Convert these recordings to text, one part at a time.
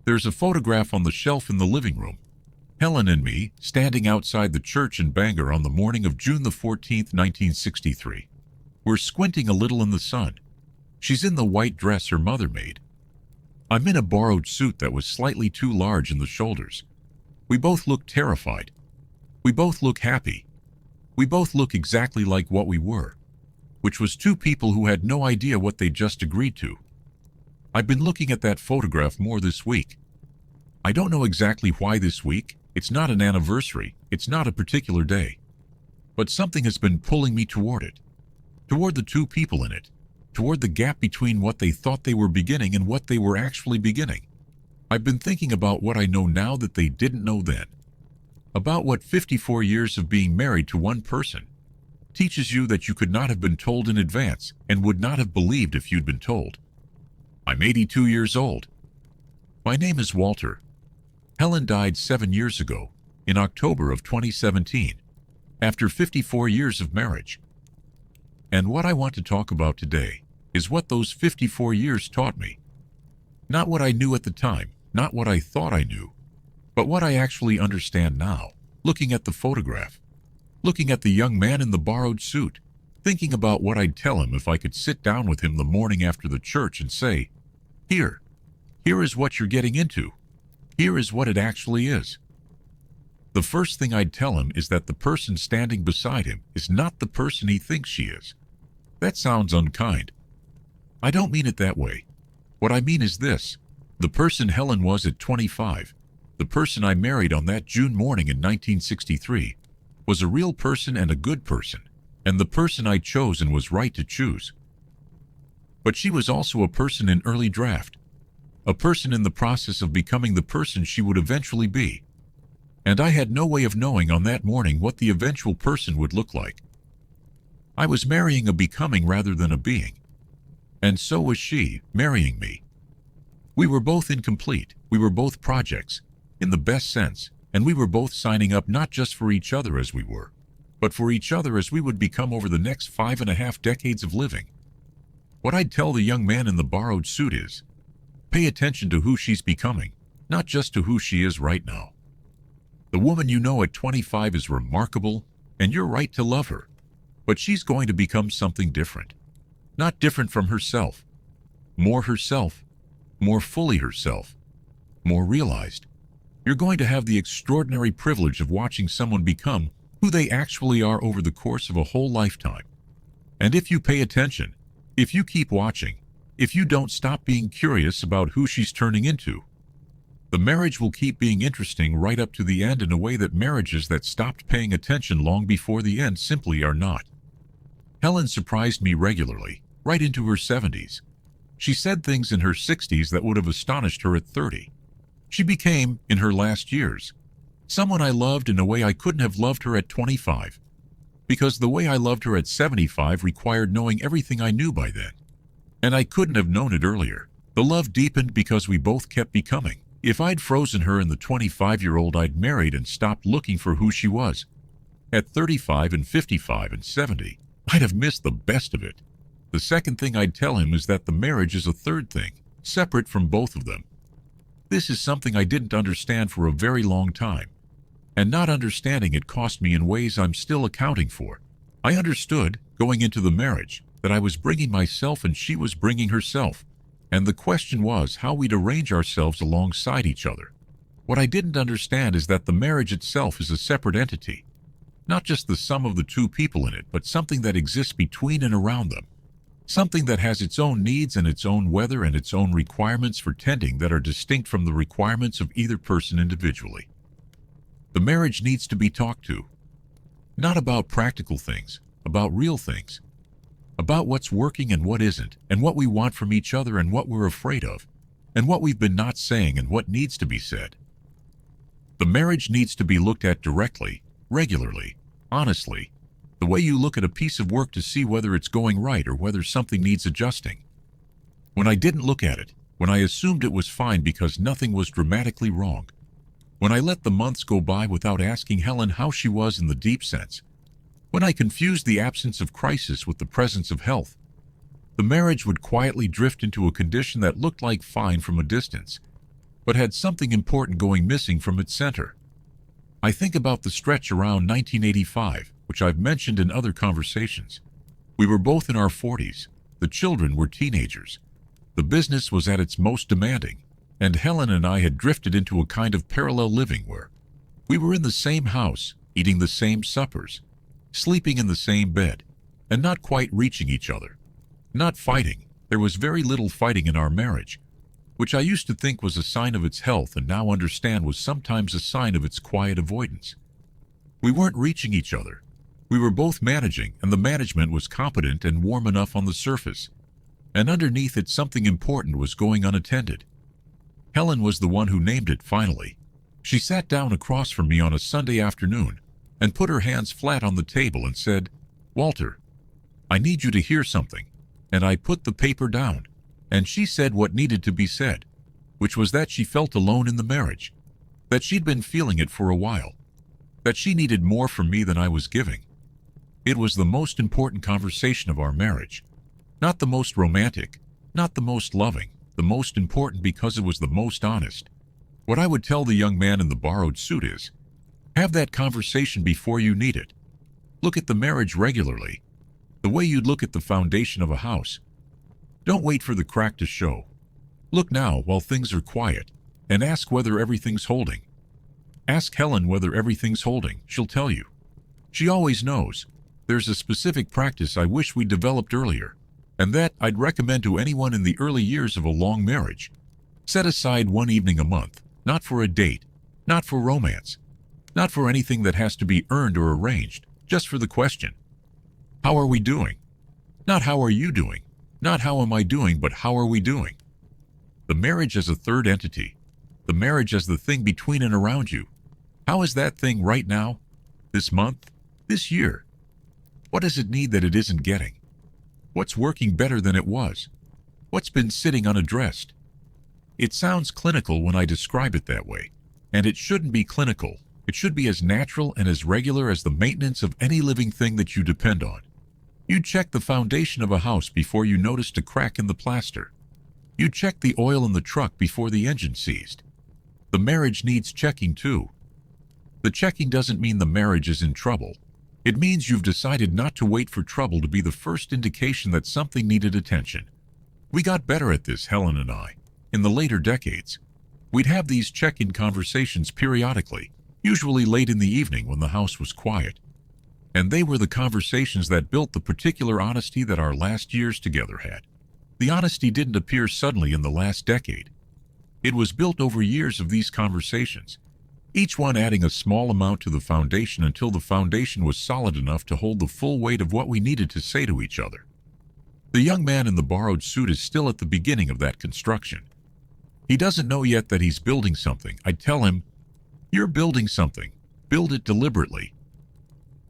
There's a photograph on the shelf in the living room. Helen and me, standing outside the church in Bangor on the morning of June the 14th, 1963. We're squinting a little in the sun. She's in the white dress her mother made. I'm in a borrowed suit that was slightly too large in the shoulders. We both look terrified. We both look happy. We both look exactly like what we were, which was two people who had no idea what they'd just agreed to. I've been looking at that photograph more this week. I don't know exactly why this week. It's not an anniversary. It's not a particular day. But something has been pulling me toward it. Toward the two people in it. Toward the gap between what they thought they were beginning and what they were actually beginning. I've been thinking about what I know now that they didn't know then. About what 54 years of being married to one person teaches you that you could not have been told in advance and would not have believed if you'd been told. I'm 82 years old. My name is Walter. Helen died 7 years ago, in October of 2017, after 54 years of marriage. And what I want to talk about today is what those 54 years taught me. Not what I knew at the time, not what I thought I knew, but what I actually understand now, looking at the photograph, looking at the young man in the borrowed suit, thinking about what I'd tell him if I could sit down with him the morning after the church and say, Here is what you're getting into. Here is what it actually is. The first thing I'd tell him is that the person standing beside him is not the person he thinks she is. That sounds unkind. I don't mean it that way. What I mean is this. The person Helen was at 25, the person I married on that June morning in 1963, was a real person and a good person, and the person I chose and was right to choose. But she was also a person in early draft, a person in the process of becoming the person she would eventually be. And I had no way of knowing on that morning what the eventual person would look like. I was marrying a becoming rather than a being. And so was she, marrying me. We were both incomplete. We were both projects, in the best sense, and we were both signing up not just for each other as we were, but for each other as we would become over the next 5.5 decades of living. What I'd tell the young man in the borrowed suit is, pay attention to who she's becoming, not just to who she is right now. The woman you know at 25 is remarkable, and you're right to love her. But she's going to become something different. Not different from herself. More fully herself, more realized. You're going to have the extraordinary privilege of watching someone become who they actually are over the course of a whole lifetime. And if you pay attention, if you keep watching, if you don't stop being curious about who she's turning into, the marriage will keep being interesting right up to the end in a way that marriages that stopped paying attention long before the end simply are not. Helen surprised me regularly, right into her 70s. She said things in her 60s that would have astonished her at 30. She became, in her last years, someone I loved in a way I couldn't have loved her at 25. Because the way I loved her at 75 required knowing everything I knew by then. And I couldn't have known it earlier. The love deepened because we both kept becoming. If I'd frozen her in the 25-year-old I'd married and stopped looking for who she was, at 35 and 55 and 70, I'd have missed the best of it. The second thing I'd tell him is that the marriage is a third thing, separate from both of them. This is something I didn't understand for a very long time, and not understanding it cost me in ways I'm still accounting for. I understood, going into the marriage, that I was bringing myself and she was bringing herself, and the question was how we'd arrange ourselves alongside each other. What I didn't understand is that the marriage itself is a separate entity, not just the sum of the two people in it, but something that exists between and around them. Something that has its own needs and its own weather and its own requirements for tending that are distinct from the requirements of either person individually. The marriage needs to be talked to. Not about practical things, about real things. About what's working and what isn't, and what we want from each other and what we're afraid of, and what we've been not saying and what needs to be said. The marriage needs to be looked at directly, regularly, honestly, the way you look at a piece of work to see whether it's going right or whether something needs adjusting. When I didn't look at it, when I assumed it was fine because nothing was dramatically wrong, when I let the months go by without asking Helen how she was in the deep sense, when I confused the absence of crisis with the presence of health, the marriage would quietly drift into a condition that looked like fine from a distance, but had something important going missing from its center. I think about the stretch around 1985, which I've mentioned in other conversations. We were both in our 40s. The children were teenagers. The business was at its most demanding, and Helen and I had drifted into a kind of parallel living where we were in the same house, eating the same suppers, sleeping in the same bed, and not quite reaching each other. Not fighting. There was very little fighting in our marriage, which I used to think was a sign of its health and now understand was sometimes a sign of its quiet avoidance. We weren't reaching each other. We were both managing, and the management was competent and warm enough on the surface, and underneath it something important was going unattended. Helen was the one who named it finally. She sat down across from me on a Sunday afternoon and put her hands flat on the table and said, "Walter, I need you to hear something." And I put the paper down, and she said what needed to be said, which was that she felt alone in the marriage, that she'd been feeling it for a while, that she needed more from me than I was giving. It was the most important conversation of our marriage. Not the most romantic, not the most loving, the most important because it was the most honest. What I would tell the young man in the borrowed suit is, have that conversation before you need it. Look at the marriage regularly, the way you'd look at the foundation of a house. Don't wait for the crack to show. Look now while things are quiet, and ask whether everything's holding. Ask Helen whether everything's holding. She'll tell you. She always knows. There's a specific practice I wish we developed earlier, and that I'd recommend to anyone in the early years of a long marriage. Set aside one evening a month, not for a date, not for romance, not for anything that has to be earned or arranged, just for the question, how are we doing? Not how are you doing? Not how am I doing, but how are we doing? The marriage as a third entity, the marriage as the thing between and around you. How is that thing right now? This month? This year? What does it need that it isn't getting? What's working better than it was? What's been sitting unaddressed? It sounds clinical when I describe it that way, and it shouldn't be clinical. It should be as natural and as regular as the maintenance of any living thing that you depend on. You check the foundation of a house before you noticed a crack in the plaster. You check the oil in the truck before the engine seized. The marriage needs checking too. The checking doesn't mean the marriage is in trouble. It means you've decided not to wait for trouble to be the first indication that something needed attention. We got better at this, Helen and I, in the later decades. We'd have these check-in conversations periodically, usually late in the evening when the house was quiet. And they were the conversations that built the particular honesty that our last years together had. The honesty didn't appear suddenly in the last decade. It was built over years of these conversations, each one adding a small amount to the foundation until the foundation was solid enough to hold the full weight of what we needed to say to each other. The young man in the borrowed suit is still at the beginning of that construction. He doesn't know yet that he's building something. I tell him, "You're building something. Build it deliberately."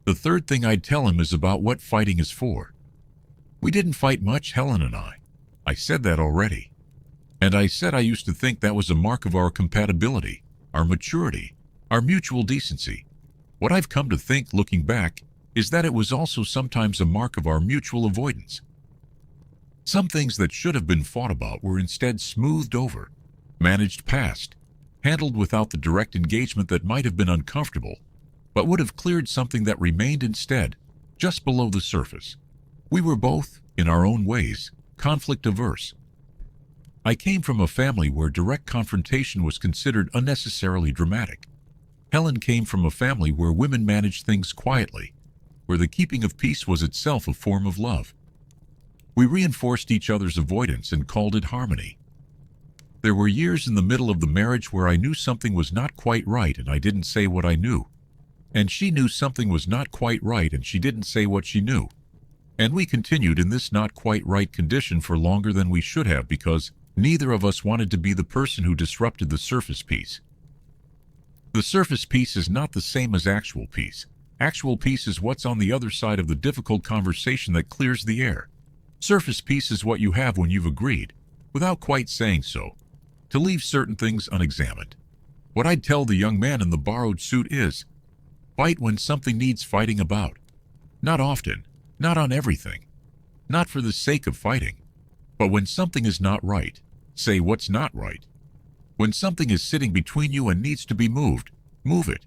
The third thing I'd tell him is about what fighting is for. We didn't fight much, Helen and I. I said that already. And I said I used to think that was a mark of our compatibility, our maturity, our mutual decency. What I've come to think, looking back, is that it was also sometimes a mark of our mutual avoidance. Some things that should have been fought about were instead smoothed over, managed past, handled without the direct engagement that might have been uncomfortable, but would have cleared something that remained instead, just below the surface. We were both, in our own ways, conflict-averse. I came from a family where direct confrontation was considered unnecessarily dramatic. Helen came from a family where women managed things quietly, where the keeping of peace was itself a form of love. We reinforced each other's avoidance and called it harmony. There were years in the middle of the marriage where I knew something was not quite right and I didn't say what I knew. And she knew something was not quite right and she didn't say what she knew. And we continued in this not quite right condition for longer than we should have because neither of us wanted to be the person who disrupted the surface peace. The surface peace is not the same as actual peace. Actual peace is what's on the other side of the difficult conversation that clears the air. Surface peace is what you have when you've agreed, without quite saying so, to leave certain things unexamined. What I'd tell the young man in the borrowed suit is, fight when something needs fighting about. Not often, not on everything, not for the sake of fighting, but when something is not right, say what's not right. When something is sitting between you and needs to be moved, move it.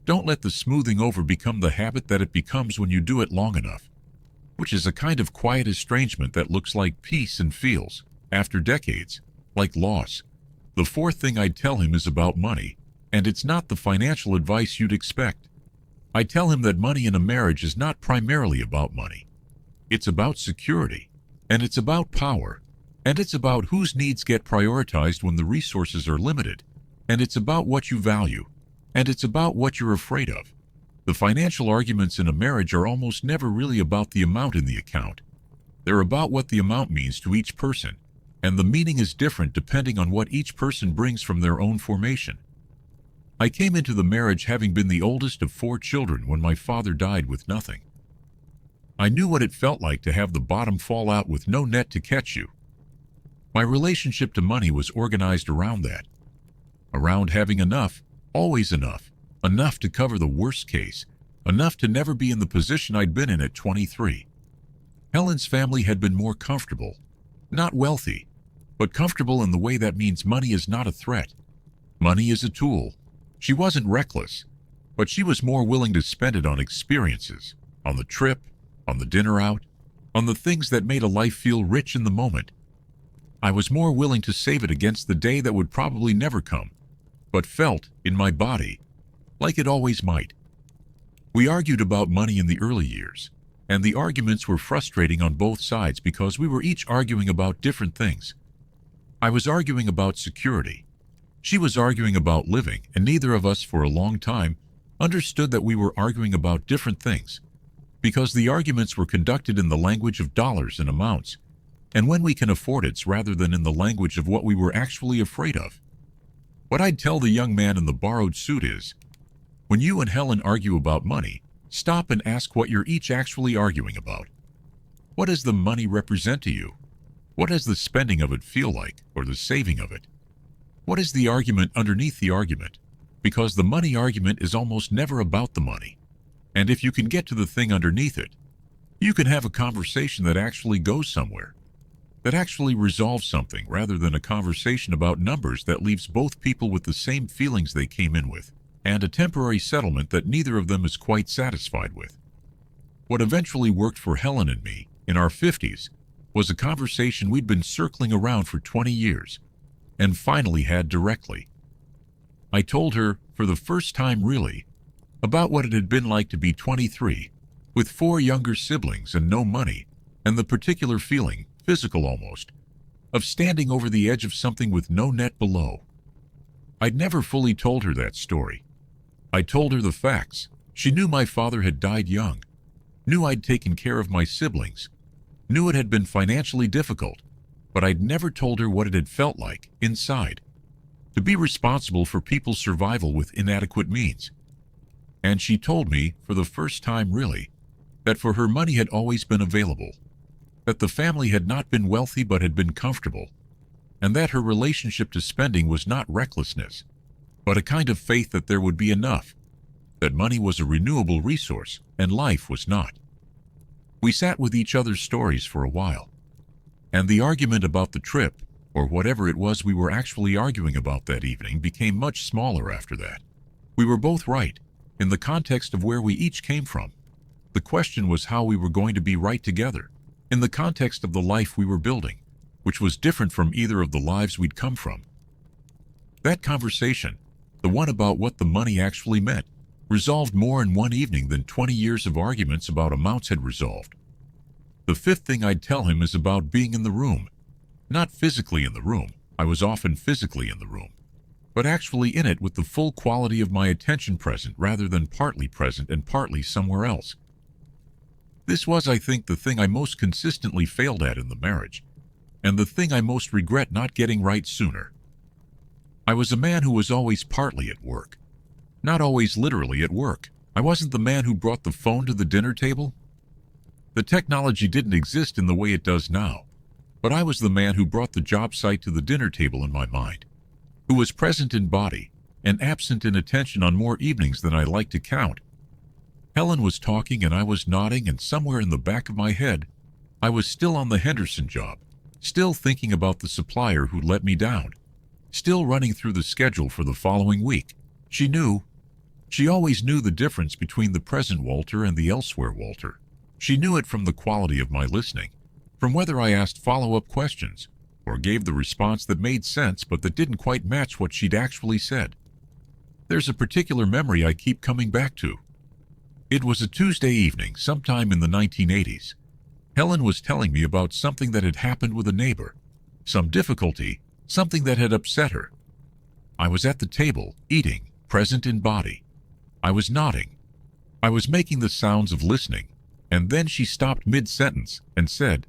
Don't let the smoothing over become the habit that it becomes when you do it long enough, which is a kind of quiet estrangement that looks like peace and feels, after decades, like loss. The fourth thing I'd tell him is about money, and it's not the financial advice you'd expect. I tell him that money in a marriage is not primarily about money. It's about security, and it's about power, and it's about whose needs get prioritized when the resources are limited, and it's about what you value, and it's about what you're afraid of. The financial arguments in a marriage are almost never really about the amount in the account. They're about what the amount means to each person, and the meaning is different depending on what each person brings from their own formation. I came into the marriage having been the oldest of 4 children when my father died with nothing. I knew what it felt like to have the bottom fall out with no net to catch you. My relationship to money was organized around that, around having enough, always enough, enough to cover the worst case, enough to never be in the position I'd been in at 23. Helen's family had been more comfortable, not wealthy, but comfortable in the way that means money is not a threat. Money is a tool. She wasn't reckless, but she was more willing to spend it on experiences, on the trip, on the dinner out, on the things that made a life feel rich in the moment. I was more willing to save it against the day that would probably never come, but felt, in my body, like it always might. We argued about money in the early years, and the arguments were frustrating on both sides because we were each arguing about different things. I was arguing about security. She was arguing about living, and neither of us for a long time understood that we were arguing about different things, because the arguments were conducted in the language of dollars and amounts, and when we can afford it rather than in the language of what we were actually afraid of. What I'd tell the young man in the borrowed suit is, when you and Helen argue about money, stop and ask what you're each actually arguing about. What does the money represent to you? What does the spending of it feel like, or the saving of it? What is the argument underneath the argument? Because the money argument is almost never about the money. And if you can get to the thing underneath it, you can have a conversation that actually goes somewhere, that actually resolves something rather than a conversation about numbers that leaves both people with the same feelings they came in with, and a temporary settlement that neither of them is quite satisfied with. What eventually worked for Helen and me, in our 50s, was a conversation we'd been circling around for 20 years, and finally had directly. I told her, for the first time really, about what it had been like to be 23, with 4 younger siblings and no money, and the particular feeling, physical almost, of standing over the edge of something with no net below. I'd never fully told her that story. I told her the facts. She knew my father had died young, knew I'd taken care of my siblings, knew it had been financially difficult, but I'd never told her what it had felt like, inside, to be responsible for people's survival with inadequate means. And she told me, for the first time really, that for her money had always been available, that the family had not been wealthy but had been comfortable, and that her relationship to spending was not recklessness, but a kind of faith that there would be enough, that money was a renewable resource and life was not. We sat with each other's stories for a while, and the argument about the trip, or whatever it was we were actually arguing about that evening, became much smaller after that. We were both right, in the context of where we each came from. The question was how we were going to be right together, in the context of the life we were building, which was different from either of the lives we'd come from. That conversation, the one about what the money actually meant, resolved more in one evening than 20 years of arguments about amounts had resolved. The fifth thing I'd tell him is about being in the room. Not physically in the room, I was often physically in the room, but actually in it with the full quality of my attention present rather than partly present and partly somewhere else. This was, I think, the thing I most consistently failed at in the marriage, and the thing I most regret not getting right sooner. I was a man who was always partly at work. Not always literally at work. I wasn't the man who brought the phone to the dinner table. The technology didn't exist in the way it does now, but I was the man who brought the job site to the dinner table in my mind, who was present in body and absent in attention on more evenings than I like to count. Helen was talking and I was nodding, and somewhere in the back of my head, I was still on the Henderson job, still thinking about the supplier who let me down, still running through the schedule for the following week. She knew. She always knew the difference between the present Walter and the elsewhere Walter. She knew it from the quality of my listening, from whether I asked follow-up questions, or gave the response that made sense but that didn't quite match what she'd actually said. There's a particular memory I keep coming back to. It was a Tuesday evening, sometime in the 1980s. Helen was telling me about something that had happened with a neighbor, some difficulty, something that had upset her. I was at the table, eating, present in body. I was nodding. I was making the sounds of listening, and then she stopped mid-sentence and said,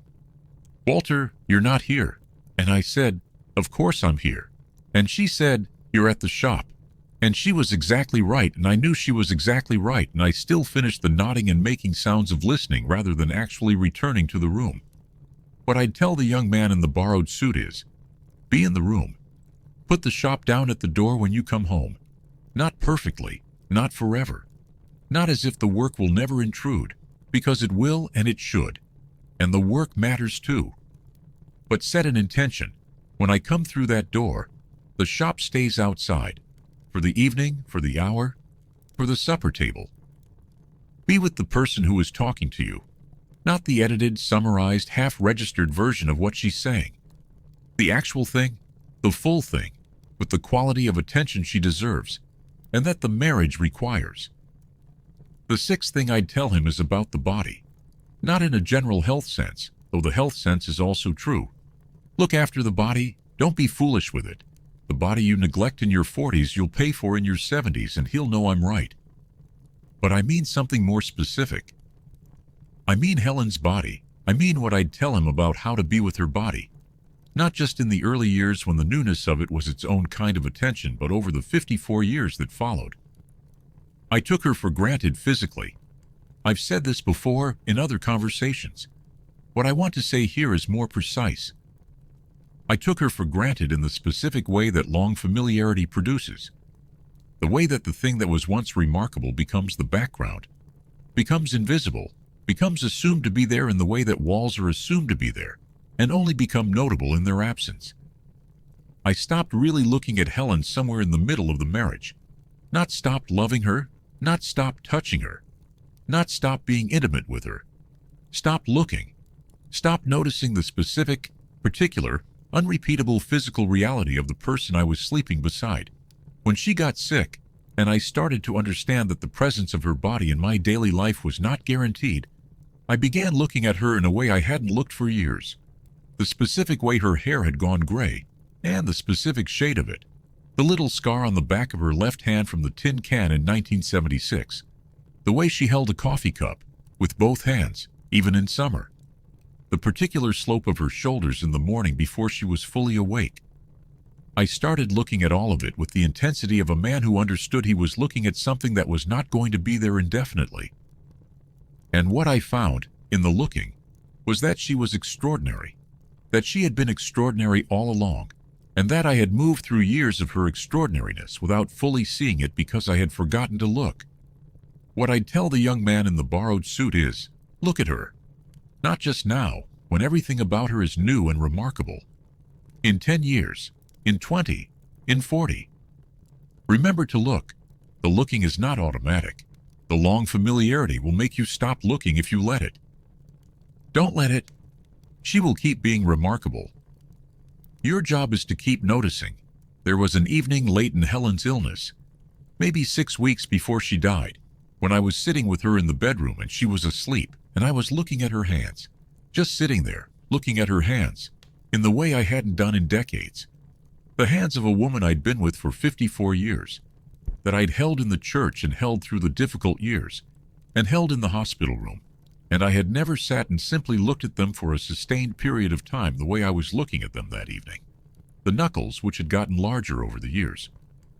"Walter, you're not here." And I said, "Of course I'm here." And she said, "You're at the shop." And she was exactly right, and I knew she was exactly right, and I still finished the nodding and making sounds of listening rather than actually returning to the room. What I'd tell the young man in the borrowed suit is, be in the room. Put the shop down at the door when you come home. Not perfectly, not forever. Not as if the work will never intrude, because it will and it should. And the work matters too. But set an intention. When I come through that door, the shop stays outside. For the evening, for the hour, for the supper table. Be with the person who is talking to you, not the edited, summarized, half-registered version of what she's saying. The actual thing, the full thing, with the quality of attention she deserves, and that the marriage requires. The sixth thing I'd tell him is about the body, not in a general health sense, though the health sense is also true. Look after the body, don't be foolish with it. The body you neglect in your 40s you'll pay for in your 70s, and he'll know I'm right. But I mean something more specific. I mean Helen's body. I mean what I'd tell him about how to be with her body. Not just in the early years when the newness of it was its own kind of attention, but over the 54 years that followed. I took her for granted physically. I've said this before in other conversations. What I want to say here is more precise. I took her for granted in the specific way that long familiarity produces. The way that the thing that was once remarkable becomes the background, becomes invisible, becomes assumed to be there in the way that walls are assumed to be there, and only become notable in their absence. I stopped really looking at Helen somewhere in the middle of the marriage. Not stopped loving her, not stopped touching her, not stopped being intimate with her. Stopped looking, stopped noticing the specific, particular, unrepeatable physical reality of the person I was sleeping beside. When she got sick, and I started to understand that the presence of her body in my daily life was not guaranteed, I began looking at her in a way I hadn't looked for years. The specific way her hair had gone gray, and the specific shade of it. The little scar on the back of her left hand from the tin can in 1976. The way she held a coffee cup, with both hands, even in summer. The particular slope of her shoulders in the morning before she was fully awake. I started looking at all of it with the intensity of a man who understood he was looking at something that was not going to be there indefinitely. And what I found, in the looking, was that she was extraordinary, that she had been extraordinary all along, and that I had moved through years of her extraordinariness without fully seeing it because I had forgotten to look. What I'd tell the young man in the borrowed suit is, look at her. Not just now, when everything about her is new and remarkable. In 10 years, in 20, in 40. Remember to look. The looking is not automatic. The long familiarity will make you stop looking if you let it. Don't let it. She will keep being remarkable. Your job is to keep noticing. There was an evening late in Helen's illness, maybe 6 weeks before she died, when I was sitting with her in the bedroom and she was asleep. And I was looking at her hands, just sitting there, looking at her hands, in the way I hadn't done in decades. The hands of a woman I'd been with for 54 years, that I'd held in the church and held through the difficult years, and held in the hospital room, and I had never sat and simply looked at them for a sustained period of time the way I was looking at them that evening. The knuckles, which had gotten larger over the years,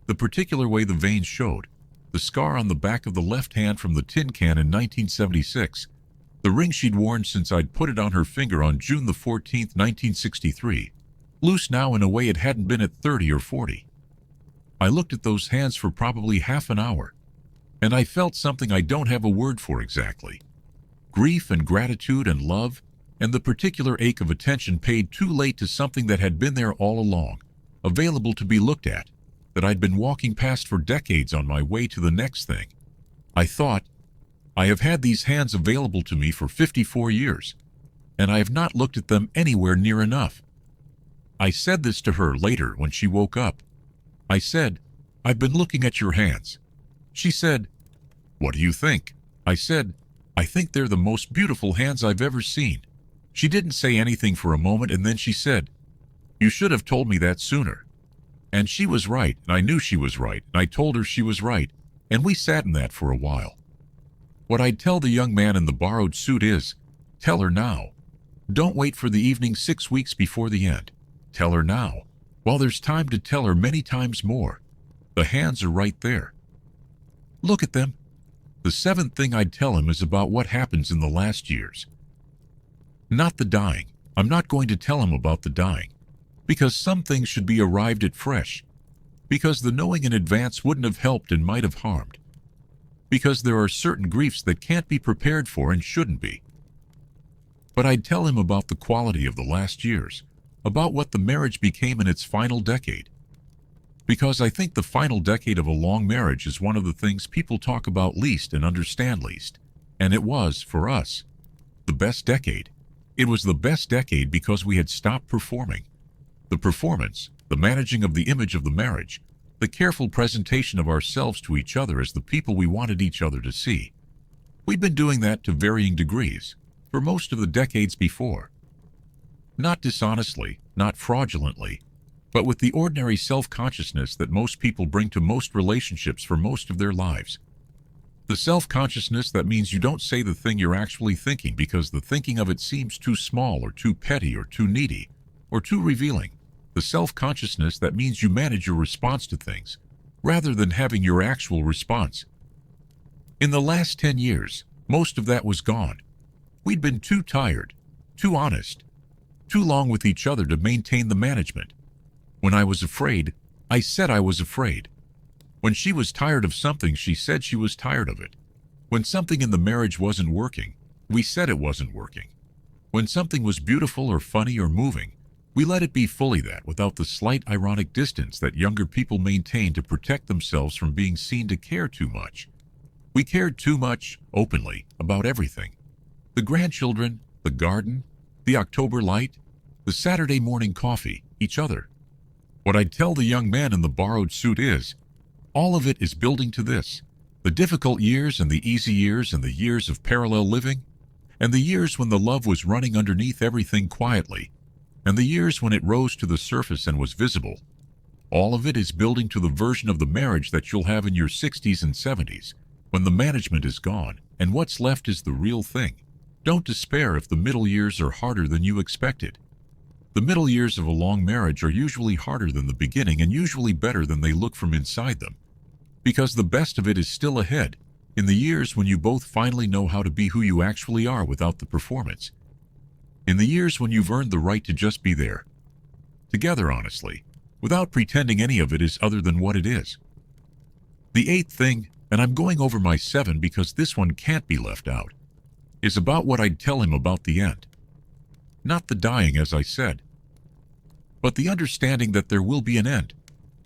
the particular way the veins showed, the scar on the back of the left hand from the tin can in 1976, the ring she'd worn since I'd put it on her finger on June the 14th, 1963, loose now in a way it hadn't been at 30 or 40. I looked at those hands for probably half an hour, and I felt something I don't have a word for exactly. Grief and gratitude and love, and the particular ache of attention paid too late to something that had been there all along, available to be looked at, that I'd been walking past for decades on my way to the next thing. I thought, I have had these hands available to me for 54 years, and I have not looked at them anywhere near enough. I said this to her later when she woke up. I said, I've been looking at your hands. She said, what do you think? I said, I think they're the most beautiful hands I've ever seen. She didn't say anything for a moment, and then she said, you should have told me that sooner. And she was right, and I knew she was right, and I told her she was right, and we sat in that for a while. What I'd tell the young man in the borrowed suit is, tell her now. Don't wait for the evening 6 weeks before the end. Tell her now, while there's time to tell her many times more. The hands are right there. Look at them. The seventh thing I'd tell him is about what happens in the last years. Not the dying. I'm not going to tell him about the dying, because some things should be arrived at fresh, because the knowing in advance wouldn't have helped and might have harmed, because there are certain griefs that can't be prepared for and shouldn't be. But I'd tell him about the quality of the last years, about what the marriage became in its final decade, because I think the final decade of a long marriage is one of the things people talk about least and understand least, and it was, for us, the best decade. It was the best decade because we had stopped performing. The performance, the managing of the image of the marriage, the careful presentation of ourselves to each other as the people we wanted each other to see. We'd been doing that to varying degrees for most of the decades before. Not dishonestly, not fraudulently, but with the ordinary self-consciousness that most people bring to most relationships for most of their lives. The self-consciousness that means you don't say the thing you're actually thinking because the thinking of it seems too small or too petty or too needy or too revealing. The self-consciousness that means you manage your response to things rather than having your actual response. In the last 10 years, most of that was gone. We'd been too tired, too honest, too long with each other to maintain the management. When I was afraid, I said I was afraid. When she was tired of something, she said she was tired of it. When something in the marriage wasn't working, we said it wasn't working. When something was beautiful or funny or moving, we let it be fully that, without the slight ironic distance that younger people maintain to protect themselves from being seen to care too much. We cared too much, openly, about everything. The grandchildren, the garden, the October light, the Saturday morning coffee, each other. What I'd tell the young man in the borrowed suit is, all of it is building to this: the difficult years and the easy years and the years of parallel living, and the years when the love was running underneath everything quietly, and the years when it rose to the surface and was visible. All of it is building to the version of the marriage that you'll have in your 60s and 70s, when the management is gone, and what's left is the real thing. Don't despair if the middle years are harder than you expected. The middle years of a long marriage are usually harder than the beginning and usually better than they look from inside them, because the best of it is still ahead, in the years when you both finally know how to be who you actually are without the performance. In the years when you've earned the right to just be there, together honestly, without pretending any of it is other than what it is. The eighth thing, and I'm going over my 7 because this one can't be left out, is about what I'd tell him about the end. Not the dying, as I said, but the understanding that there will be an end,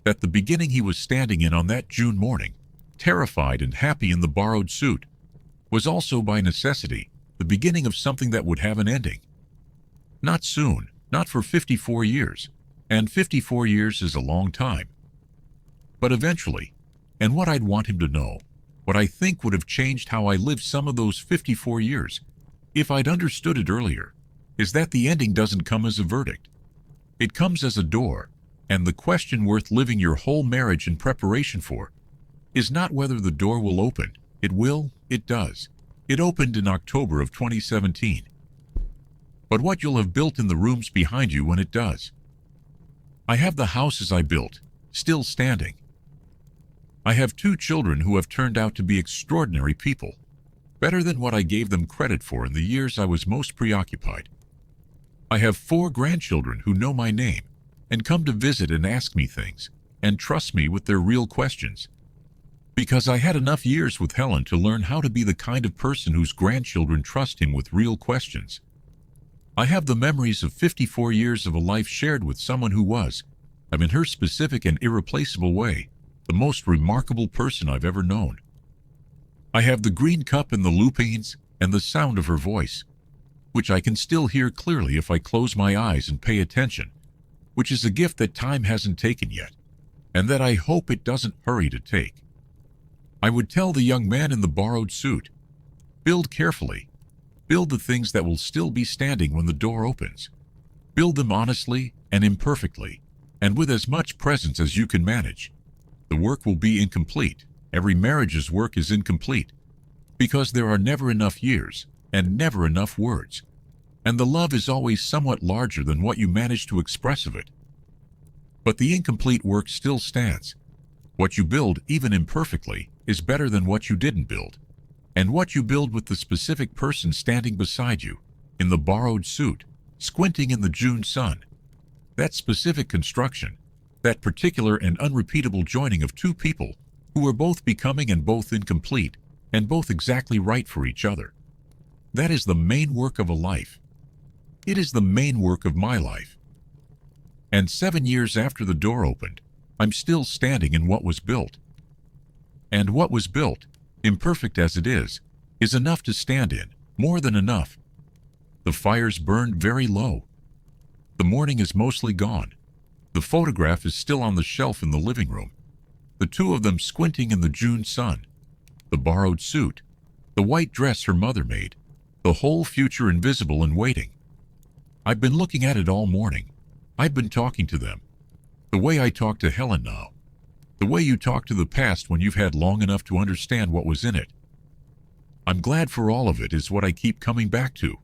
that the beginning he was standing in on that June morning, terrified and happy in the borrowed suit, was also by necessity the beginning of something that would have an ending. Not soon, not for 54 years, and 54 years is a long time. But eventually, and what I'd want him to know, what I think would have changed how I lived some of those 54 years, if I'd understood it earlier, is that the ending doesn't come as a verdict. It comes as a door, and the question worth living your whole marriage in preparation for is not whether the door will open. It will, it does. It opened in October of 2017. But what you'll have built in the rooms behind you when it does. I have the houses I built, still standing. I have 2 children who have turned out to be extraordinary people, better than what I gave them credit for in the years I was most preoccupied. I have 4 grandchildren who know my name and come to visit and ask me things and trust me with their real questions, because I had enough years with Helen to learn how to be the kind of person whose grandchildren trust him with real questions. I have the memories of 54 years of a life shared with someone who was, I'm in her specific and irreplaceable way, the most remarkable person I've ever known. I have the green cup and the lupines and the sound of her voice, which I can still hear clearly if I close my eyes and pay attention, which is a gift that time hasn't taken yet, and that I hope it doesn't hurry to take. I would tell the young man in the borrowed suit, build carefully. Build the things that will still be standing when the door opens. Build them honestly and imperfectly, and with as much presence as you can manage. The work will be incomplete. Every marriage's work is incomplete, because there are never enough years and never enough words, and the love is always somewhat larger than what you manage to express of it. But the incomplete work still stands. What you build, even imperfectly, is better than what you didn't build. And what you build with the specific person standing beside you, in the borrowed suit, squinting in the June sun, that specific construction, that particular and unrepeatable joining of two people who are both becoming and both incomplete and both exactly right for each other. That is the main work of a life. It is the main work of my life. And 7 years after the door opened, I'm still standing in what was built. And what was built, imperfect as it is enough to stand in, more than enough. The fires burned very low. The morning is mostly gone. The photograph is still on the shelf in the living room. The two of them squinting in the June sun. The borrowed suit. The white dress her mother made. The whole future invisible and waiting. I've been looking at it all morning. I've been talking to them. The way I talk to Helen now. The way you talk to the past when you've had long enough to understand what was in it. I'm glad for all of it is what I keep coming back to.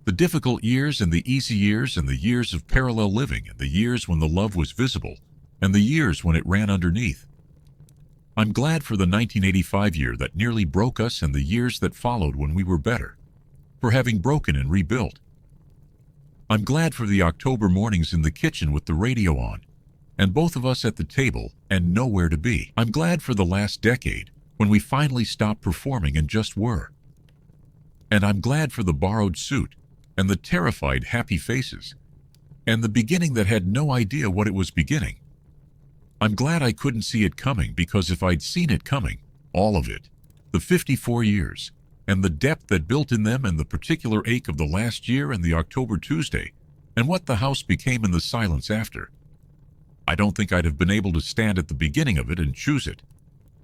The difficult years and the easy years and the years of parallel living and the years when the love was visible and the years when it ran underneath. I'm glad for the 1985 year that nearly broke us and the years that followed when we were better, for having broken and rebuilt. I'm glad for the October mornings in the kitchen with the radio on, and both of us at the table and nowhere to be. I'm glad for the last decade when we finally stopped performing and just were. And I'm glad for the borrowed suit and the terrified happy faces, and the beginning that had no idea what it was beginning. I'm glad I couldn't see it coming, because if I'd seen it coming, all of it, the 54 years, and the depth that built in them and the particular ache of the last year and the October Tuesday, and what the house became in the silence after, I don't think I'd have been able to stand at the beginning of it and choose it.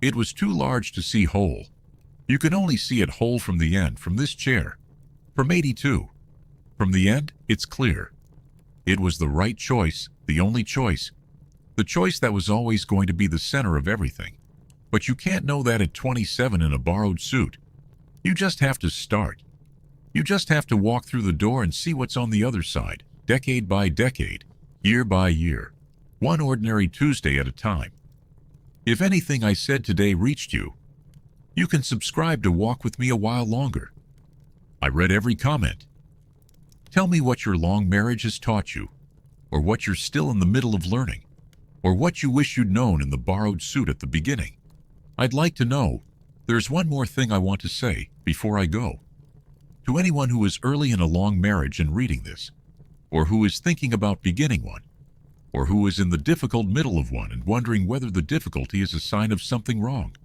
It was too large to see whole. You can only see it whole from the end, from this chair, from 82. From the end, it's clear. It was the right choice, the only choice, the choice that was always going to be the center of everything. But you can't know that at 27 in a borrowed suit. You just have to start. You just have to walk through the door and see what's on the other side, decade by decade, year by year, one ordinary Tuesday at a time. If anything I said today reached you, you can subscribe to walk with me a while longer. I read every comment. Tell me what your long marriage has taught you, or what you're still in the middle of learning, or what you wish you'd known in the borrowed suit at the beginning. I'd like to know. There's one more thing I want to say before I go. To anyone who is early in a long marriage and reading this, or who is thinking about beginning one, or who is in the difficult middle of one and wondering whether the difficulty is a sign of something wrong.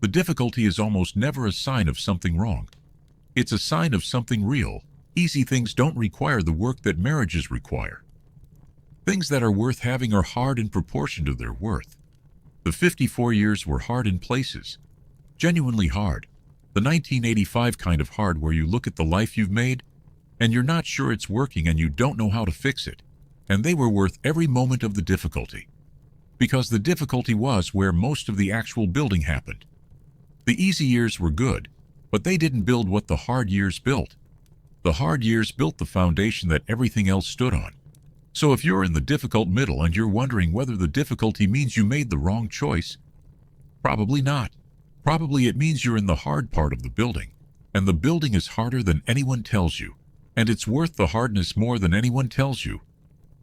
The difficulty is almost never a sign of something wrong. It's a sign of something real. Easy things don't require the work that marriages require. Things that are worth having are hard in proportion to their worth. The 54 years were hard in places. Genuinely hard. The 1985 kind of hard where you look at the life you've made and you're not sure it's working and you don't know how to fix it. And they were worth every moment of the difficulty. Because the difficulty was where most of the actual building happened. The easy years were good, but they didn't build what the hard years built. The hard years built the foundation that everything else stood on. So if you're in the difficult middle and you're wondering whether the difficulty means you made the wrong choice, probably not. Probably it means you're in the hard part of the building, and the building is harder than anyone tells you, and it's worth the hardness more than anyone tells you.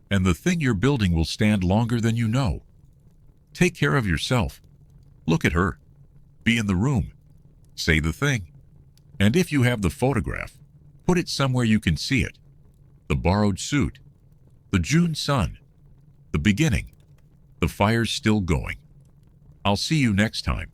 And the thing you're building will stand longer than you know. Take care of yourself. Look at her. Be in the room. Say the thing. And if you have the photograph, put it somewhere you can see it. The borrowed suit. The June sun. The beginning. The fire's still going. I'll see you next time.